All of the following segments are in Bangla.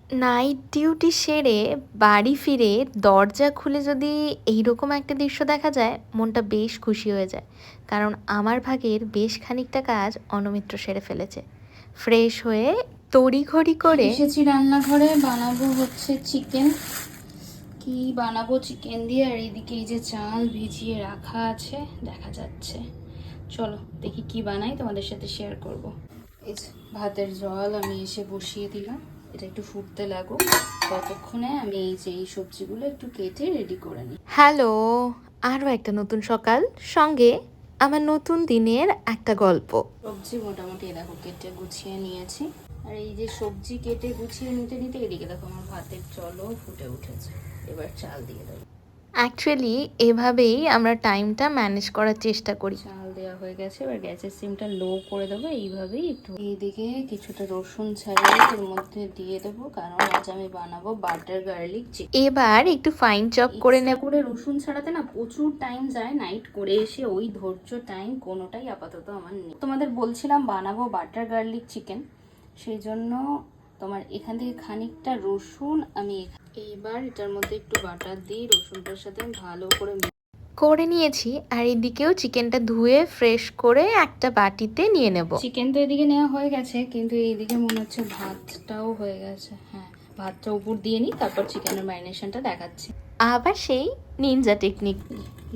নাইট ডিউটি সেরে বাড়ি ফিরে দরজা খুলে যদি এইরকম একটা দৃশ্য দেখা যায়, মনটা বেশ খুশি হয়ে যায়। কারণ আমার ভাগের বেশ খানিকটা কাজ অনমিত্র সেরে ফেলেছে। ফ্রেশ হয়ে তড়িঘড়ি করে এসেছি রান্নাঘরে, বানাবো হচ্ছে চিকেন। কি বানাবো চিকেন দিয়ে, আর এদিকে এই যে চাল ভিজিয়ে রাখা আছে দেখা যাচ্ছে। চলো দেখি কি বানাই, তোমাদের সাথে শেয়ার করব। এই যে ভাতের জল আমি এসে বসিয়ে দিলাম, এটা একটু ফুটতে লাগুক, ততক্ষণে আমি এই যে এই সবজিগুলো একটু কেটে রেডি করে নিই। হ্যালো, আরও একটা নতুন সকাল, সঙ্গে আমার নতুন দিনের একটা গল্প। সবজি মোটামুটি দেখো কেটে গুছিয়ে নিয়েছি, আর এই যে সবজি কেটে গুছিয়ে নিতে নিতে এদিকে দেখো আমার ভাতের জলও ফুটে উঠেছে। এবার চাল দিয়ে দেবো। অ্যাকচুয়ালি এভাবেই আমরা টাইমটা ম্যানেজ করার চেষ্টা করি। চাল দেওয়া হয়ে গেছে, এবার গ্যাসের সিমটা লো করে দেবো। এইভাবেই একটু এইদিকে কিছুটা রসুন ছাড়িয়ে এর মধ্যে দিয়ে দেবো, কারণ আজ আমি বানাবো বাটার গার্লিক চিকেন। এবার একটু ফাইন চপ করে নেব। করে রসুন ছাড়াতে না প্রচুর টাইম যায়, নাইট করে এসে ওই ধৈর্য টাইম কোনোটাই আপাতত আমার নেই। তোমাদের বলছিলাম বানাবো বাটার গার্লিক চিকেন, সেই জন্য তোমার এখান থেকে খানিকটা রসুন আমি এইবার এটার মধ্যে একটু বাটার দিই, রসুনটার সাথে ভালো করে নিয়েছি। আর এদিকেও চিকেনটা ধুয়ে ফ্রেশ করে একটা বাটিতে নিয়ে নেব। চিকেন তো এদিকে নেওয়া হয়ে গেছে, কিন্তু এইদিকে মনে হচ্ছে ভাতটাও হয়ে গেছে। হ্যাঁ, ভাতটা উপর দিয়ে নিই, তারপর চিকেনের ম্যারিনেশনটা দেখাচ্ছি। আবার সেই নিনজা টেকনিক।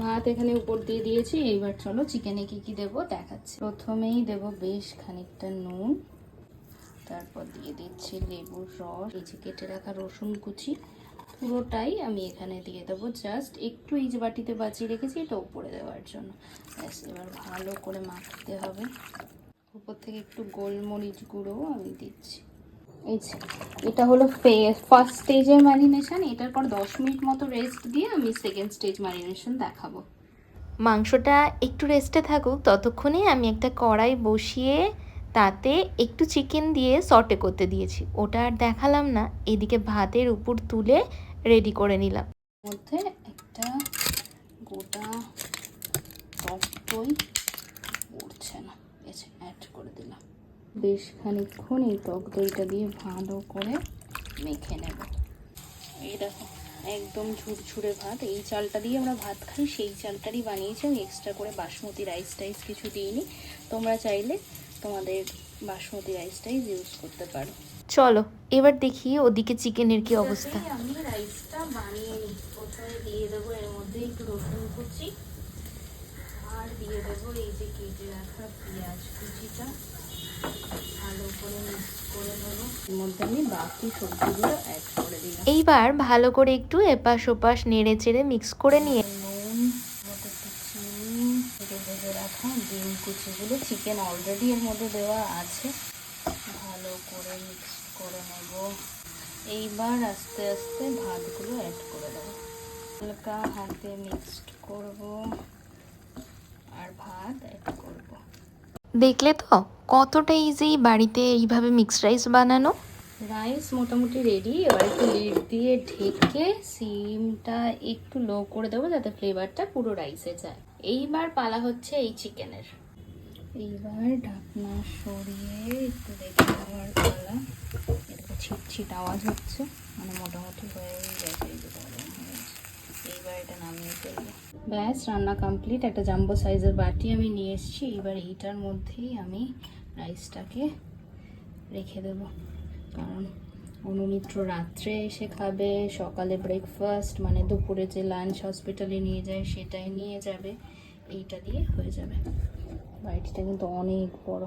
ভাত এখানে উপর দিয়ে দিয়েছি, এইবার চলো চিকেনে কি কি দেবো দেখাচ্ছি। প্রথমেই দেবো বেশ খানিকটা নুন, তারপর দিয়ে দিচ্ছি লেবুর রস, এই যে কেটে রাখা রসুন কুচি পুরোটাই আমি এখানে দিয়ে দেবো। জাস্ট একটু এই যে বাটিতে বাঁচিয়ে রেখেছি এটা উপরে দেওয়ার জন্য। ব্যাস, এবার ভালো করে মাখতে হবে। উপর থেকে একটু গোলমরিচ গুঁড়ো আমি দিচ্ছি। এই যে এটা হলো ফার্স্ট স্টেজের ম্যারিনেশন, এটার পর 10 মিনিট মতো রেস্ট দিয়ে আমি সেকেন্ড স্টেজ ম্যারিনেশন দেখাবো। মাংসটা একটু রেস্টে থাকুক, ততক্ষণে আমি একটা কড়াই বসিয়ে তাতে একটু চিকেন দিয়ে সটে করতে দিয়েছি। ওটা আর দেখালাম না, এদিকে ভাতের উপর তুলে রেডি করে নিলাম। মধ্যে একটা গোটা টক দই পড়ছে না, এসে অ্যাড করে দিলাম। বেশ খানিকক্ষণ এই টক দইটা দিয়ে ভালো করে মেখে নেব। এই দেখো একদম ঝুরঝুরে ভাত, এই চালটা দিয়ে আমরা ভাত খাই, সেই চালটারই বানিয়েছি আমি। এক্সট্রা করে বাসমতি রাইস টাইস কিছু দিইনি, তোমরা চাইলে তোমাদের বাসমতি রাইসটাই ইউজ করতে পারো। চলো এবার দেখি ওদিকে চিকেনের কি অবস্থা। আমি রাইসটা বানিয়ে নিই। প্রথমে দিয়ে দেবো এর মধ্যে একটু রসুন কুচি, আর দিয়ে দেবো এই যে কেটে রাখা পেঁয়াজ কুচিটা, ভালো করে মিক্স করে নেবো। এর মধ্যে আমি বাকি সবজিগুলো অ্যাড করে দিলাম। এইবার ভালো করে একটু এপাশ ওপাশ নেড়ে চেড়ে মিক্স করে নিয়ে নুন, একটু চিনি, ভেজে রাখা ডিম কুচিগুলো, চিকেন অলরেডি এর মধ্যে দেওয়া আছে, ভালো করে মিক্স করে নেব। এইবার আস্তে আস্তে ভাতগুলো অ্যাড করে দেবো, হালকা হাতে মিক্সড করব আর ভাত অ্যাড করব। দেখলে তো কতটা ইজি বাড়িতে এইভাবে মিক্সড রাইস বানানো। রাইস মোটামুটি রেডি, এবার একটু লিড দিয়ে ঢেকে সিমটা একটু লো করে দেবো যাতে ফ্লেভারটা পুরো রাইসে যায়। এইবার পালা হচ্ছে এই চিকেনের। এইবার ঢাকনা সরিয়ে একটু দেখে নেওয়ার পালা। এরকম ছিটছিট আওয়াজ হচ্ছে, মানে মোটামুটি হয়ে গেছে, এই যে গরম হয়েছে। এইবার এটা নামিয়ে ফেলবো। ব্যাস, রান্না কমপ্লিট। একটা জাম্বো সাইজের বাটি আমি নিয়ে এসেছি, এবার এইটার মধ্যেই আমি রাইসটাকে রেখে দেবো, কারণ অনুমিত্র রাত্রে এসে খাবে, সকালে ব্রেকফাস্ট মানে দুপুরে যে লাঞ্চ হসপিটালে নিয়ে যায় সেটাই নিয়ে যাবে, এইটা দিয়ে হয়ে যাবে। বাটিটা কিন্তু অনেক বড়,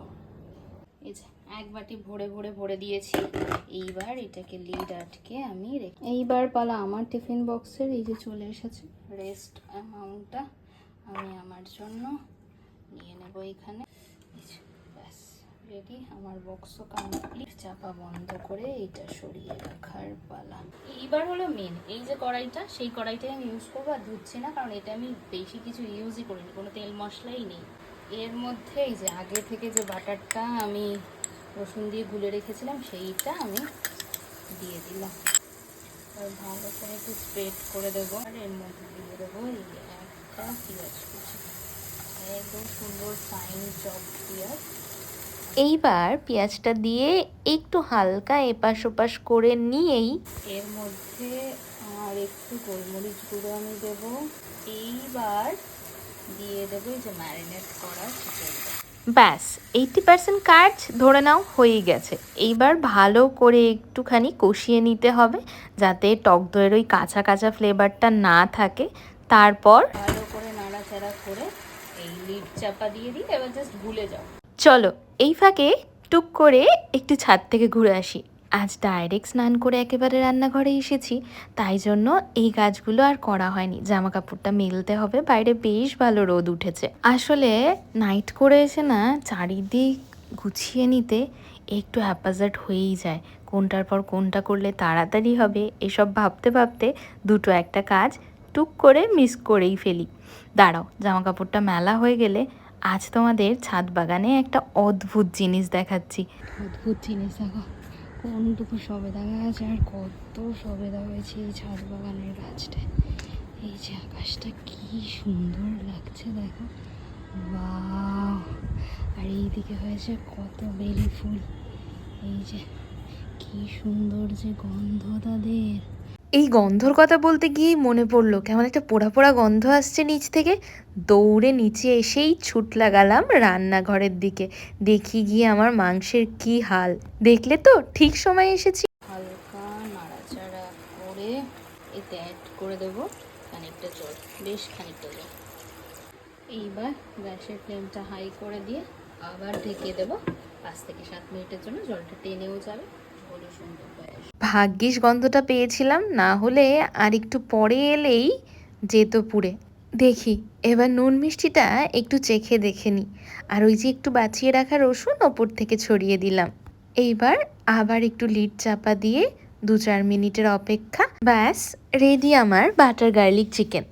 এই যে এক বাটি ভরে ভরে ভরে দিয়েছি। এইবার এটাকে লিড আটকে আমি রেখে, এইবার পালা আমার টিফিন বক্সের। এই যে চলে এসেছে, রেস্ট অ্যামাউন্টটা আমি আমার জন্য নিয়ে নেব এখানে। ব্যাস রেডি, আমার বক্সও কমপ্লিট। চাপা বন্ধ করে এটা সরিয়ে রাখার পালা। এইবার হলো মেন, এই যে কড়াইটা, সেই কড়াইটাই আমি ইউজ করবো। আর ধুচ্ছি না, কারণ এটা আমি বেশি কিছু ইউজই করিনি, কোনো তেল মশলাই নেই এর মধ্যে। এই যে আগে থেকে যে বাটারটা আমি রসুন দিয়ে গুলে রেখেছিলাম সেইটা আমি দিয়ে দিলাম, আর ভালো করে একটু স্প্রেড করে দেবো। আর এর মধ্যে দিয়ে দেবো এই একটা পেঁয়াজ কুচি, একদম সুন্দর ফাইন চপ পেঁয়াজ এইবার পেঁয়াজটা দিয়ে একটু হালকা এপাশ ওপাশ করে নিয়েই এর মধ্যে আর একটু গোলমরিচ গুঁড়ো আমি দেবো। এইবার দিয়ে দেবো এই যে ম্যারিনেট করা চিকেনটা। ব্যাস 80% কাজ ধরে নাও হয়েই গেছে। এইবার ভালো করে একটুখানি কষিয়ে নিতে হবে যাতে টক দইয়ের ওই কাঁচা কাঁচা ফ্লেভারটা না থাকে। তারপর ভালো করে নাড়াচাড়া করে এই লিড চাপা দিয়ে দিই, এবার জাস্ট ভুলে যাও। চলো এই ফাঁকে টুক করে একটু ছাদ থেকে ঘুরে আসি। আজ ডাইরেক্ট স্নান করে একেবারে রান্নাঘরে এসেছি, তাই জন্য এই কাজগুলো আর করা হয়নি। জামা কাপড়টা মেলতে হবে, বাইরে বেশ ভালো রোদ উঠেছে। আসলে নাইট করে এসে না চারিদিক গুছিয়ে নিতে একটু হ্যাপাজার্ট হয়েই যায়, কোনটার পর কোনটা করলে তাড়াতাড়ি হবে এসব ভাবতে ভাবতে দুটো একটা কাজ টুক করে মিস করেই ফেলি। দাঁড়াও, জামা কাপড়টা মেলা হয়ে গেলে আজ তোমাদের ছাদ বাগানে একটা অদ্ভুত জিনিস দেখাচ্ছি। অদ্ভুত জিনিস দেখো, কোনটুকু সবেদা গাছ আর কত সবেদা হয়েছে এই ছাদ বাগানের গাছটায়। এই যে আকাশটা কি সুন্দর লাগছে দেখো, ওয়াও! আর এইদিকে হয়েছে কত বেলি ফুল, এই যে কি সুন্দর যে গন্ধ তাদের। এই গন্ধর কথা বলতে গিয়ে মনে পড়লো কেমন একটা পোড়া পোড়া গন্ধ আসছে নিচ থেকে। দৌড়ে নিচে এসেই ছুট লাগালাম রান্নাঘরের দিকে, দেখি গিয়ে আমার মাংসের কি হাল। দেখলে তো ঠিক সময় এসেছি। হালকা নাড়াচাড়া করে এতে অ্যাড করে দেবো খানিকটা জল, বেশ খানিকটা জল। এইবার গ্যাসের ফ্লেমটা হাই করে দিয়ে আবার ঢেকে দেবো 5 থেকে 7 মিনিটের জন্য, জলটা টেনেও যাবে, ঝোলও সুন্দর হয়ে আসবে। ভাগ্যিস গন্ধটা পেয়েছিলাম, না হলে আর একটু পরে এলেই যেত পুড়ে। দেখি এবার নুন মিষ্টিটা একটু চেখে দেখে নিই। আর ওই যে একটু বাঁচিয়ে রাখা রসুন ওপর থেকে ছড়িয়ে দিলাম। এইবার আবার একটু লিড চাপা দিয়ে 2-4 মিনিটের অপেক্ষা। ব্যাস রেডি আমার বাটার গার্লিক চিকেন।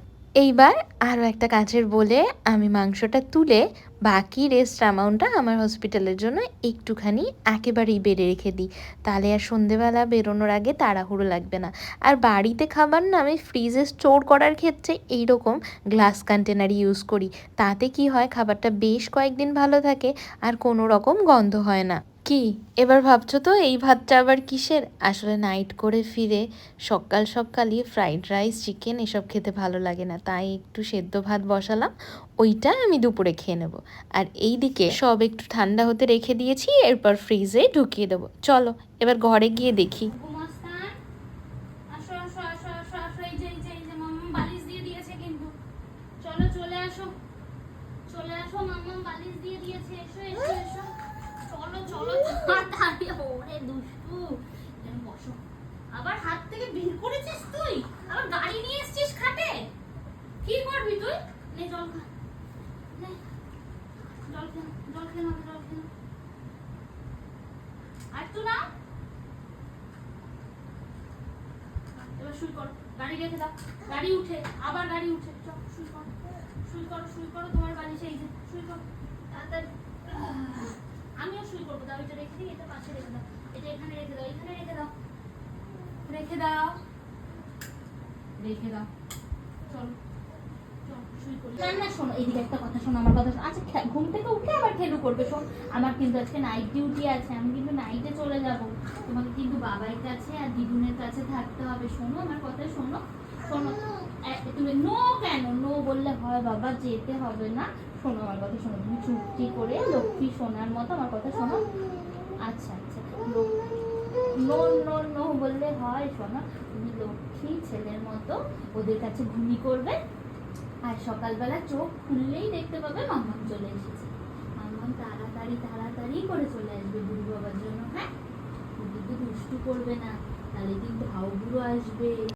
এইবার আরও একটা কাজের বলে আমি মাংসটা তুলে বাকি রেস্ট অ্যামাউন্টটা আমার হসপিটালের জন্য একটুখানি একেবারেই বেড়ে রেখে দিই, তাহলে আর সন্ধেবেলা বেরোনোর আগে তাড়াহুড়ো লাগবে না। আর বাড়িতে খাবার না আমি ফ্রিজে স্টোর করার ক্ষেত্রে এইরকম গ্লাস কন্টেনার ইউজ করি, তাতে কি হয় খাবারটা বেশ কয়েকদিন ভালো থাকে আর কোনো রকম গন্ধ হয় না। কি এবার ভাবছো তো এই ভাতটা আবার কিসের? আসলে নাইট করে ফিরে সকাল সকালই ফ্রাইড রাইস চিকেন এসব খেতে ভালো লাগে না, তাই একটু সেদ্ধ ভাত বসালাম, ওইটা আমি দুপুরে খেয়ে নেবো। আর এই দিকে সব একটু ঠান্ডা হতে রেখে দিয়েছি, এরপর ফ্রিজে ঢুকিয়ে দেবো। চলো এবার ঘরে গিয়ে দেখি। আবার হাত থেকে বের করেছিস তুই, আবার গাড়ি নিয়ে এসেছিস খাটে, কি করবি তুই? নে জল খা, নে জল খা, জল খেয়ে নাও, জল খেয়ে নাও। আর তো না, এবার শুই করো, গাড়ি রেখে দাও, গাড়ি উঠে, আবার গাড়ি উঠে, চল শুই করো, শুই করো, শুই করো, তোমার বাড়ি সেই যে শুই করো তাড়াতাড়ি। আমিও শুই করবো, দাও এটা রেখে দিই, এটা পাশে রেখে দাও, এটা এখানে রেখে দাও, এখানে রেখে দাও, রেখে দাও, রেখে দাও, চলো না না শোনো, এইদিকে একটা কথা শোনো, আমার কথা শোনো। আচ্ছা ঘুম থেকে উঠে আবার খেলু করবে, শোন আমার কিন্তু আজকে নাইট ডিউটি আছে, আমি কিন্তু নাইটে চলে যাব, তোমাকে কিন্তু বাবার কাছে আর দিদুনের কাছে থাকতে হবে। শোনো আমার কথা শোনো, শোনো তুমি নো কেন নো বললে হয় বাবা, যেতে হবে না। শোনো আমার কথা শোনো, তুমি চুপটি করে লক্ষ্মী সোনার মতো আমার কথা শোনো। আচ্ছা আচ্ছা নো নো নো বললে হয়, শোনো তুমি লক্ষ্মী ছেলের মতো ওদের কাছে ঘুমি করবে, আর সকালবেলা চোখ খুললেই দেখতে পাবে মাম্মাম চলে এসেছে। মাম্মাম তাড়াতাড়ি তাড়াতাড়ি করে চলে আসবে গুরু বাবার জন্য, হ্যাঁ? কিন্তু দুষ্টু করবে না, তাহলে কিন্তু ভাও বুড়ো আসবে।